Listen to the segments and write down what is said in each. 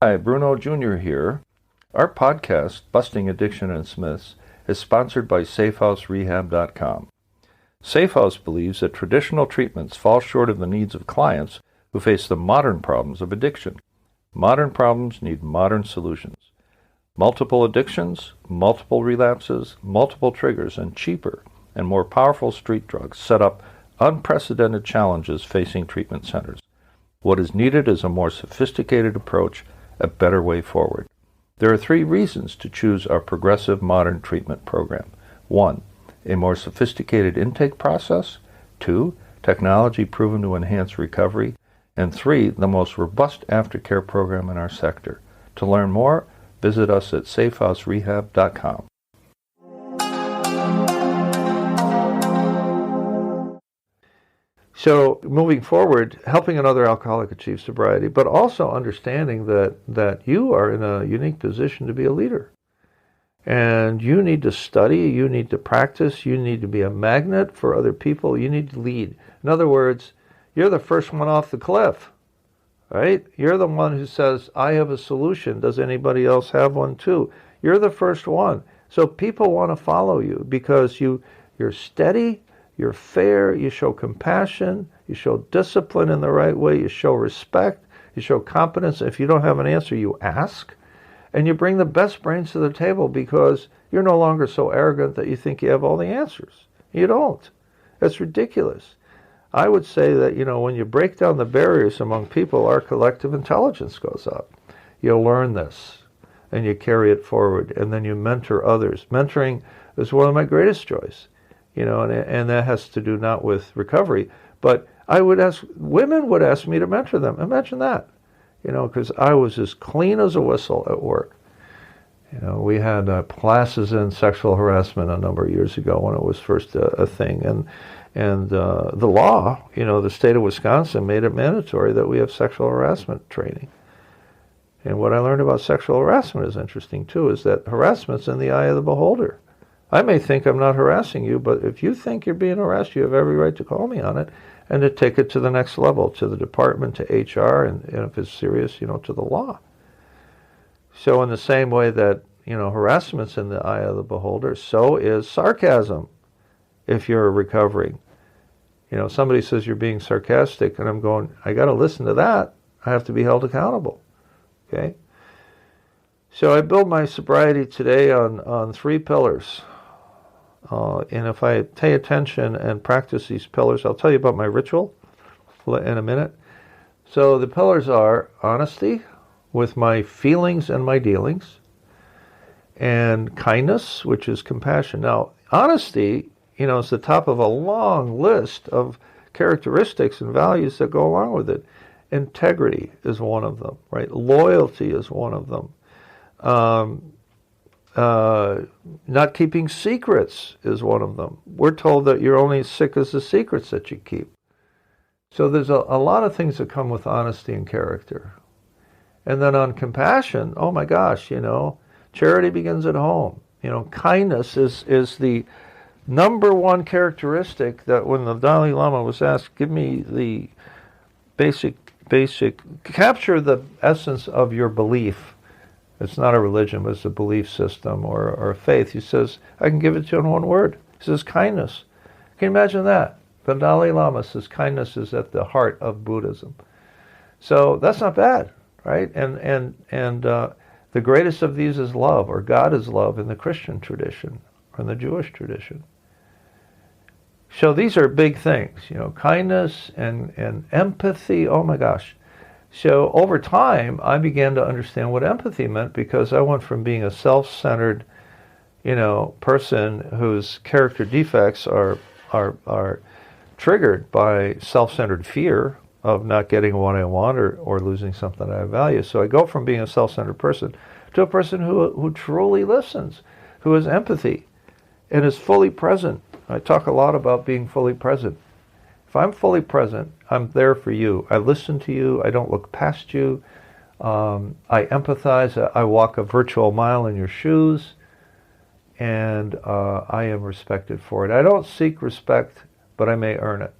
Hi, Bruno Jr. here. Our podcast, Busting Addiction and Myths, is sponsored by SafeHouseRehab.com. SafeHouse believes that traditional treatments fall short of the needs of clients who face the modern problems of addiction. Modern problems need modern solutions. Multiple addictions, multiple relapses, multiple triggers, and cheaper and more powerful street drugs set up unprecedented challenges facing treatment centers. What is needed is a more sophisticated approach, a better way forward. There are 3 reasons to choose our progressive modern treatment program. 1, a more sophisticated intake process. 2, technology proven to enhance recovery. And 3, the most robust aftercare program in our sector. To learn more, visit us at safehouserehab.com. So moving forward, helping another alcoholic achieve sobriety, but also understanding that you are in a unique position to be a leader. And you need to study, you need to practice, you need to be a magnet for other people, you need to lead. In other words, you're the first one off the cliff, right? You're the one who says, I have a solution. Does anybody else have one too? You're the first one. So people want to follow you because you're steady, you're fair, you show compassion, you show discipline in the right way, you show respect, you show competence. If you don't have an answer, you ask. And you bring the best brains to the table because you're no longer so arrogant that you think you have all the answers. You don't. That's ridiculous. I would say that, when you break down the barriers among people, our collective intelligence goes up. You learn this, and you carry it forward, and then you mentor others. Mentoring is one of my greatest joys. And that has to do not with recovery, but women would ask me to mentor them. Imagine that, because I was as clean as a whistle at work. We had classes in sexual harassment a number of years ago when it was first a thing, and the law, the state of Wisconsin made it mandatory that we have sexual harassment training. And what I learned about sexual harassment is interesting too, is that harassment's in the eye of the beholder. I may think I'm not harassing you, but if you think you're being harassed, you have every right to call me on it and to take it to the next level, to the department, to HR, and if it's serious, to the law. So in the same way that, harassment's in the eye of the beholder, so is sarcasm if you're recovering. Somebody says you're being sarcastic, and I'm going, I got to listen to that. I have to be held accountable. Okay? So I build my sobriety today on 3 pillars. And if I pay attention and practice these pillars, I'll tell you about my ritual in a minute. So the pillars are honesty with my feelings and my dealings, and kindness, which is compassion. Now, honesty, is the top of a long list of characteristics and values that go along with it. Integrity is one of them, right? Loyalty is one of them. Not keeping secrets is one of them. We're told that you're only as sick as the secrets that you keep. So there's a lot of things that come with honesty and character. And then on compassion, oh my gosh, charity begins at home. Kindness is the number one characteristic that when the Dalai Lama was asked, give me the basic, capture the essence of your belief. It's not a religion, but it's a belief system or a faith. He says, I can give it to you in one word. He says, kindness. Can you imagine that? The Dalai Lama says kindness is at the heart of Buddhism. So that's not bad, right? And the greatest of these is love, or God is love in the Christian tradition or in the Jewish tradition. So these are big things, kindness and empathy. Oh my gosh. So over time, I began to understand what empathy meant, because I went from being a self-centered, person whose character defects are triggered by self-centered fear of not getting what I want or losing something I value. So I go from being a self-centered person to a person who truly listens, who has empathy and is fully present. I talk a lot about being fully present. If I'm fully present, I'm there for you. I listen to you. I don't look past you. I empathize. I walk a virtual mile in your shoes, and I am respected for it. I don't seek respect, but I may earn it.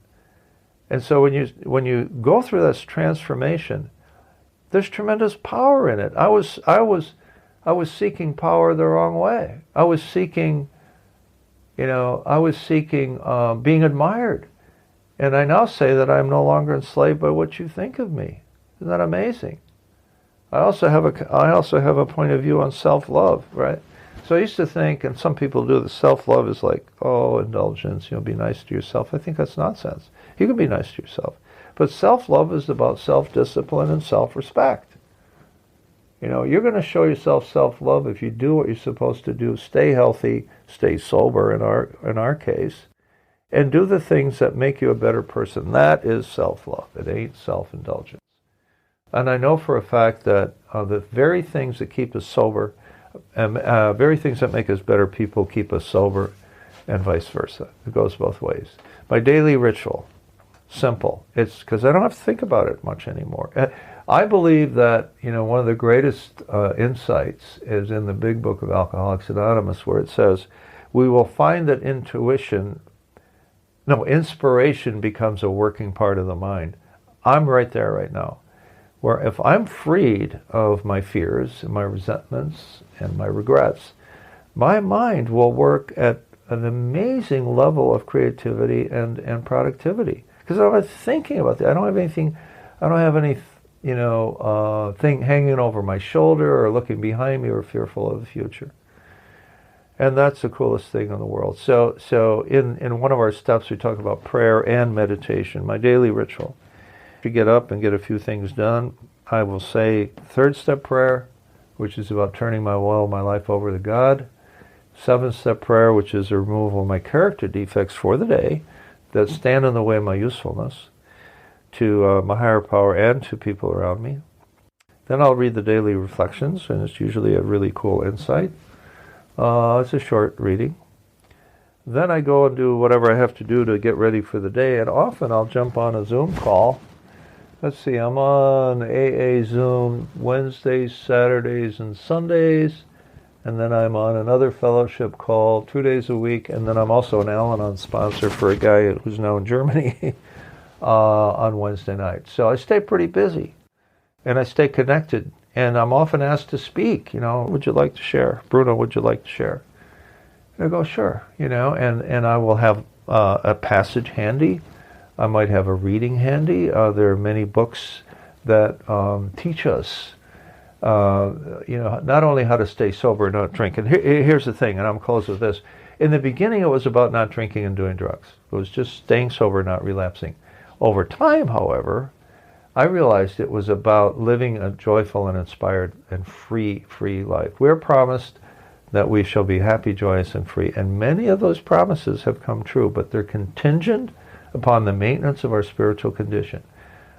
And so when you go through this transformation, There's tremendous power in it. I was seeking power the wrong way. I was seeking being admired. And I now say that I'm no longer enslaved by what you think of me. Isn't that amazing? I also have a point of view on self-love, right? So I used to think, and some people do, that self-love is like, oh, indulgence, be nice to yourself. I think that's nonsense. You can be nice to yourself. But self-love is about self-discipline and self-respect. You're going to show yourself self-love if you do what you're supposed to do. Stay healthy, stay sober in our case, and do the things that make you a better person. That is self-love. It ain't self-indulgence. And I know for a fact that the very things that keep us sober, very things that make us better people keep us sober, and vice versa. It goes both ways. My daily ritual, simple. It's because I don't have to think about it much anymore. I believe that, one of the greatest insights is in the big book of Alcoholics Anonymous, where it says, we will find that inspiration becomes a working part of the mind. I'm right there right now, where if I'm freed of my fears and my resentments and my regrets, my mind will work at an amazing level of creativity and productivity. Because I'm not thinking about that. I don't have any thing hanging over my shoulder or looking behind me or fearful of the future. And that's the coolest thing in the world. So in one of our steps, we talk about prayer and meditation, my daily ritual. To get up and get a few things done, I will say third step prayer, which is about turning my will, my life over to God. 7-step prayer, which is a removal of my character defects for the day that stand in the way of my usefulness to my higher power and to people around me. Then I'll read the daily reflections, and it's usually a really cool insight. It's a short reading. Then I go and do whatever I have to do to get ready for the day, and often I'll jump on a Zoom call. Let's see, I'm on AA Zoom Wednesdays, Saturdays, and Sundays, and then I'm on another fellowship call 2 days a week, and then I'm also an Al-Anon sponsor for a guy who's now in Germany on Wednesday night. So I stay pretty busy, and I stay connected, and I'm often asked to speak. Would you like to share? Bruno, would you like to share? And I go, sure, and I will have a passage handy. I might have a reading handy. There are many books that teach us, not only how to stay sober and not drink. And here's the thing, and I'm close with this. In the beginning, it was about not drinking and doing drugs. It was just staying sober, not relapsing. Over time, however, I realized it was about living a joyful and inspired and free life. We're promised that we shall be happy, joyous, and free. And many of those promises have come true, but they're contingent upon the maintenance of our spiritual condition.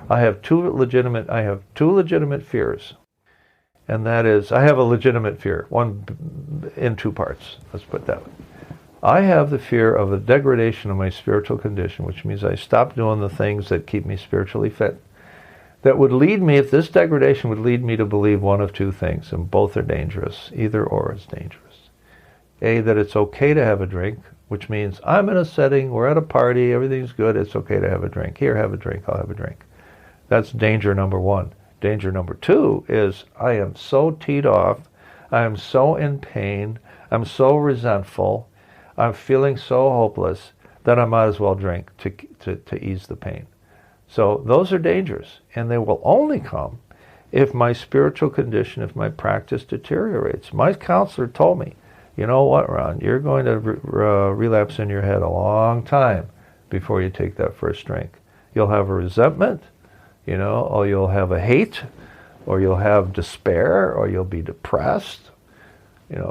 I have two legitimate fears. And that is, I have a legitimate fear, one in two parts. Let's put it that way. I have the fear of the degradation of my spiritual condition, which means I stop doing the things that keep me spiritually fit. That would lead me, if this degradation would lead me to believe one of two things, and both are dangerous. Either or is dangerous. A, that it's okay to have a drink, which means I'm in a setting, we're at a party, everything's good, it's okay to have a drink. Here, have a drink, I'll have a drink. That's danger number one. Danger number two is I am so teed off, I am so in pain, I'm so resentful, I'm feeling so hopeless that I might as well drink to ease the pain. So those are dangerous, and they will only come if my spiritual condition, if my practice deteriorates. My counselor told me, you know what, Ron, you're going to relapse in your head a long time before you take that first drink. You'll have a resentment, or you'll have a hate, or you'll have despair, or you'll be depressed.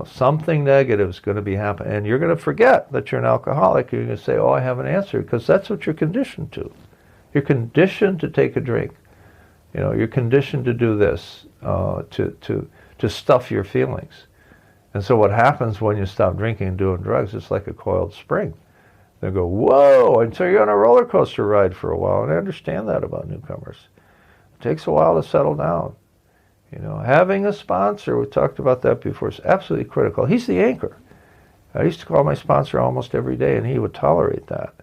Something negative is going to be happening, and you're going to forget that you're an alcoholic. You're going to say, oh, I have an answer, because that's what you're conditioned to. You're conditioned to take a drink. You're conditioned to do this, to stuff your feelings. And so what happens when you stop drinking and doing drugs, it's like a coiled spring. They go, whoa, and so you're on a roller coaster ride for a while, and I understand that about newcomers. It takes a while to settle down. Having a sponsor, we talked about that before, is absolutely critical. He's the anchor. I used to call my sponsor almost every day, and he would tolerate that.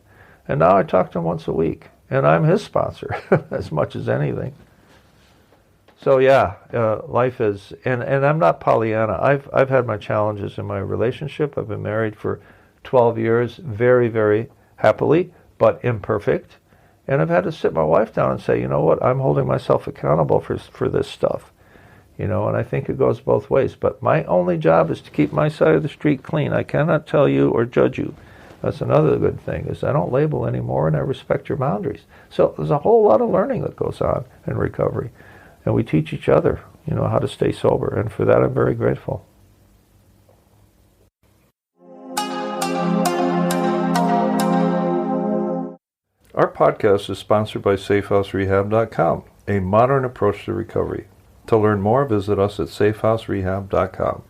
And now I talk to him once a week, and I'm his sponsor as much as anything. So yeah, life is, and I'm not Pollyanna. I've had my challenges in my relationship. I've been married for 12 years, very, very happily, but imperfect. And I've had to sit my wife down and say, you know what, I'm holding myself accountable for this stuff. And I think it goes both ways. But my only job is to keep my side of the street clean. I cannot tell you or judge you. That's another good thing, is I don't label anymore, and I respect your boundaries. So there's a whole lot of learning that goes on in recovery. And we teach each other, how to stay sober. And for that, I'm very grateful. Our podcast is sponsored by SafeHouseRehab.com, a modern approach to recovery. To learn more, visit us at SafeHouseRehab.com.